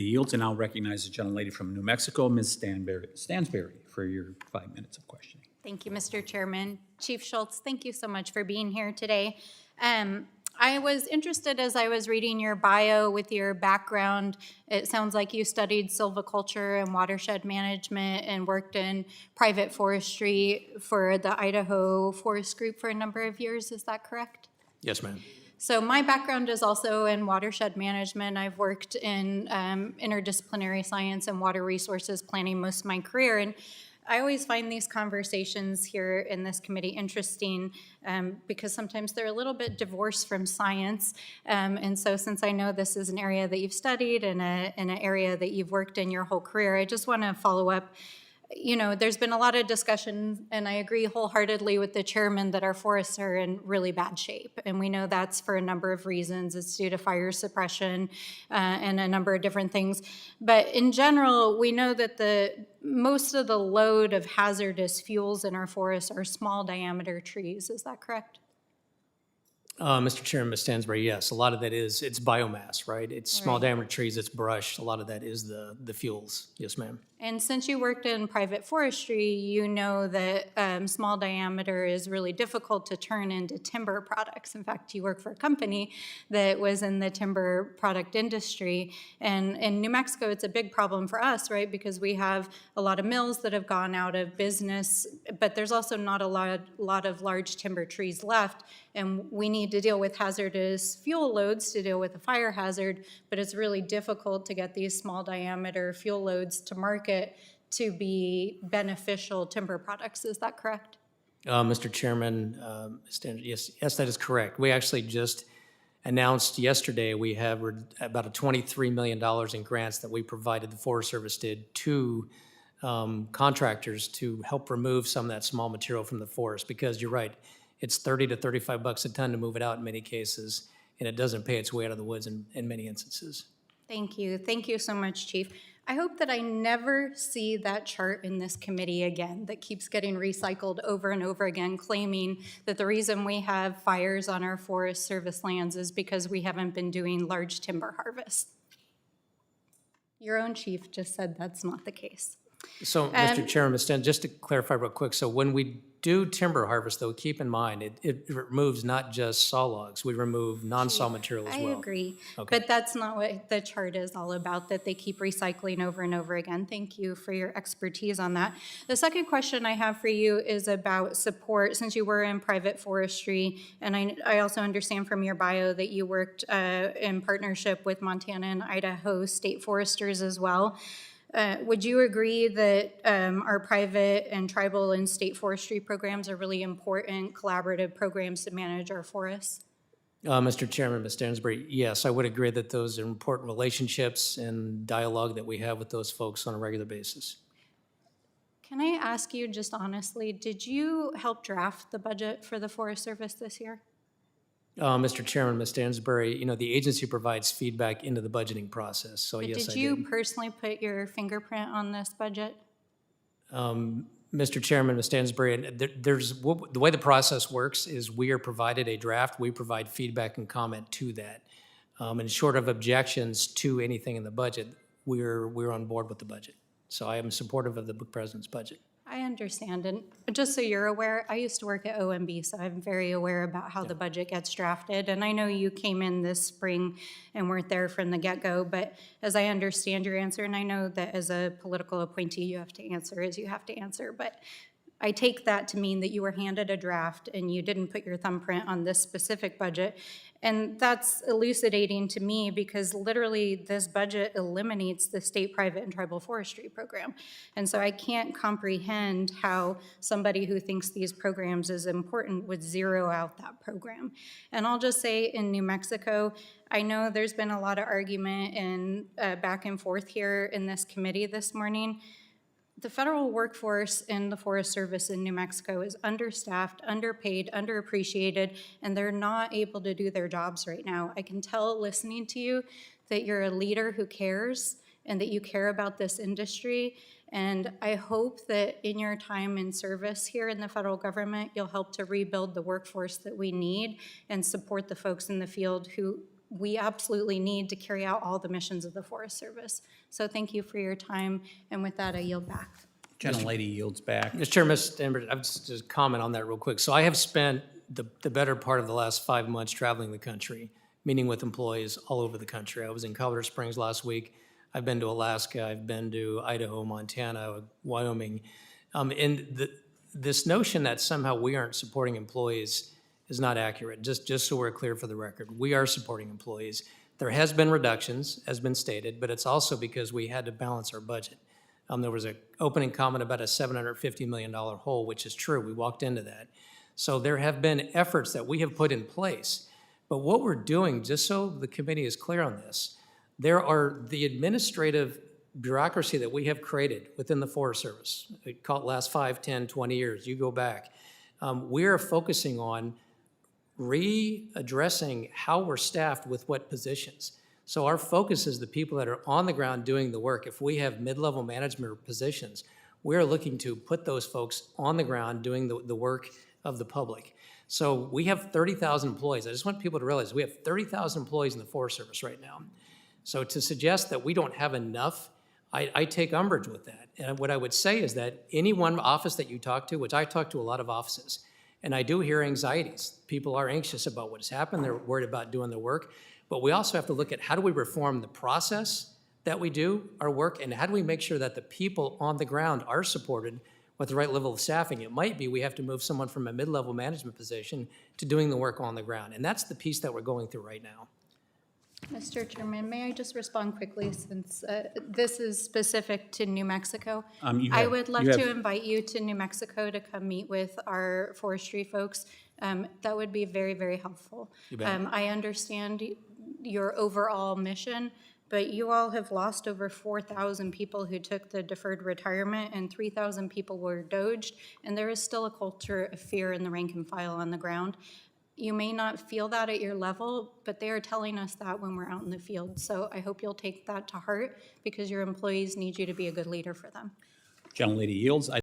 The yields, and I'll recognize the gentlelady from New Mexico, Ms. Stansbury, for your 5 minutes of questioning. Thank you, Mr. Chairman. Chief Schultz, thank you so much for being here today. I was interested as I was reading your bio with your background. It sounds like you studied silviculture and watershed management and worked in private forestry for the Idaho Forest Group for a number of years. Is that correct? Yes, ma'am. So my background is also in watershed management. I've worked in interdisciplinary science and water resources planning most of my career. And I always find these conversations here in this committee interesting because sometimes they're a little bit divorced from science. And so since I know this is an area that you've studied and an area that you've worked in your whole career, I just want to follow up. You know, there's been a lot of discussion, and I agree wholeheartedly with the chairman that our forests are in really bad shape. And we know that's for a number of reasons. It's due to fire suppression and a number of different things. But in general, we know that most of the load of hazardous fuels in our forests are small diameter trees. Is that correct? Mr. Chairman, Ms. Stansbury, yes, a lot of that it's biomass, right? It's small Right. diameter trees, it's brush. A lot of that is the fuels. Yes, ma'am. And since you worked in private forestry, you know that small diameter is really difficult to turn into timber products. In fact, you work for a company that was in the timber product industry. And in New Mexico, it's a big problem for us, right? Because we have a lot of mills that have gone out of business, but there's also not a lot of large timber trees left. And we need to deal with hazardous fuel loads to deal with a fire hazard, but it's really difficult to get these small diameter fuel loads to market to be beneficial timber products. Is that correct? Mr. Chairman, Ms. Stansbury, yes, that is correct. We actually just announced yesterday we have about a $23 million in grants that we provided, the Forest Service did, to contractors to help remove some of that small material from the forest, because you're right, it's 30 to 35 bucks a ton to move it out in many cases, and it doesn't pay its way out of the woods in many instances. Thank you. Thank you so much, Chief. I hope that I never see that chart in this committee again that keeps getting recycled over and over again, claiming that the reason we have fires on our Forest Service lands is because we haven't been doing large timber harvest. Your own chief just said that's not the case. So, Mr. Chairman, Ms. Stansbury, just to clarify real quick, so when we do timber harvest, though, keep in mind, it removes not just saw logs, we remove non-saw material as well. I agree, Okay. but that's not what the chart is all about, that they keep recycling over and over again. Thank you for your expertise on that. The second question I have for you is about support, since you were in private forestry, and I also understand from your bio that you worked in partnership with Montana and Idaho state foresters as well. Would you agree that our private and tribal and state forestry programs are really important collaborative programs to manage our forests? Mr. Chairman, Ms. Stansbury, yes, I would agree that those are important relationships and dialogue that we have with those folks on a regular basis. Can I ask you just honestly, did you help draft the budget for the Forest Service this year? Mr. Chairman, Ms. Stansbury, you know, the agency provides feedback into the budgeing process, so But yes, did I you did. personally put your fingerprint on this budget? Mr. Chairman, Ms. Stansbury, and the way the process works is we are provided a draft, we provide feedback and comment to that. And short of objections to anything in the budget, we're on board with the budget. So I am supportive of the President's budget. I understand, and just so you're aware, I used to work at OMB, so I'm very aware about how the budget gets drafted, and I know you came in this spring and weren't there from the get-go, but as I understand your answer, and I know that as a political appointee you have to answer as you have to answer, but I take that to mean that you were handed a draft and you didn't put your thumbprint on this specific budget. And that's elucidating to me because literally this budget eliminates the state private and tribal forestry program. And so I can't comprehend how somebody who thinks these programs is important would zero out that program. And I'll just say in New Mexico, I know there's been a lot of argument and back and forth here in this committee this morning. The federal workforce in the Forest Service in New Mexico is understaffed, underpaid, underappreciated, and they're not able to do their jobs right now. I can tell listening to you that you're a leader who cares and that you care about this industry. And I hope that in your time in service here in the federal government, you'll help to rebuild the workforce that we need and support the folks in the field who we absolutely need to carry out all the missions of the Forest Service. So thank you for your time, and with that, I yield back. Gentlelady yields back. Mr. Chairman, Ms. Stansbury, I'll just comment on that real quick. So I have spent the better part of the last 5 months traveling the country, meeting with employees all over the country. I was in Colorado Springs last week. I've been to Alaska. I've been to Idaho, Montana, Wyoming. This notion that somehow we aren't supporting employees is not accurate, just so we're clear for the record. We are supporting employees. There has been reductions, as been stated, but it's also because we had to balance our budget. There was an opening comment about a $750 million hole, which is true. We walked into that. So there have been efforts that we have put in place. But what we're doing, just so the committee is clear on this, there are the administrative bureaucracy that we have created within the Forest Service. We call it last 5, 10, 20 years. You go back. We are focusing on readdressing how we're staffed with what positions. So our focus is the people that are on the ground doing the work. If we have mid-level management positions, we're looking to put those folks on the ground doing the work of the public. So we have 30,000 employees. I just want people to realize we have 30,000 employees in the Forest Service right now. So to suggest that we don't have enough, I take umbrage with that. And what I would say is that any one office that you talk to, which I talk to a lot of offices, and I do hear anxieties. People are anxious about what has happened. They're worried about doing their work. But we also have to look at how do we reform the process that we do our work, and how do we make sure that the people on the ground are supported with the right level of staffing. It might be we have to move someone from a mid-level management position to doing the work on the ground. And that's the piece that we're going through right now. Mr. Chairman, may I just respond quickly since this is specific to New Mexico? I would love to invite you to New Mexico to come meet with our forestry folks. That would be very, very helpful. I understand your overall mission, but you all have lost over 4,000 people who took the deferred retirement, and 3,000 people were doged, and there is still a culture of fear in the rank and file on the ground. You may not feel that at your level, but they are telling us that when we're out in the field. So I hope you'll take that to heart, because your employees need you to be a good leader for them. Gentlelady yields.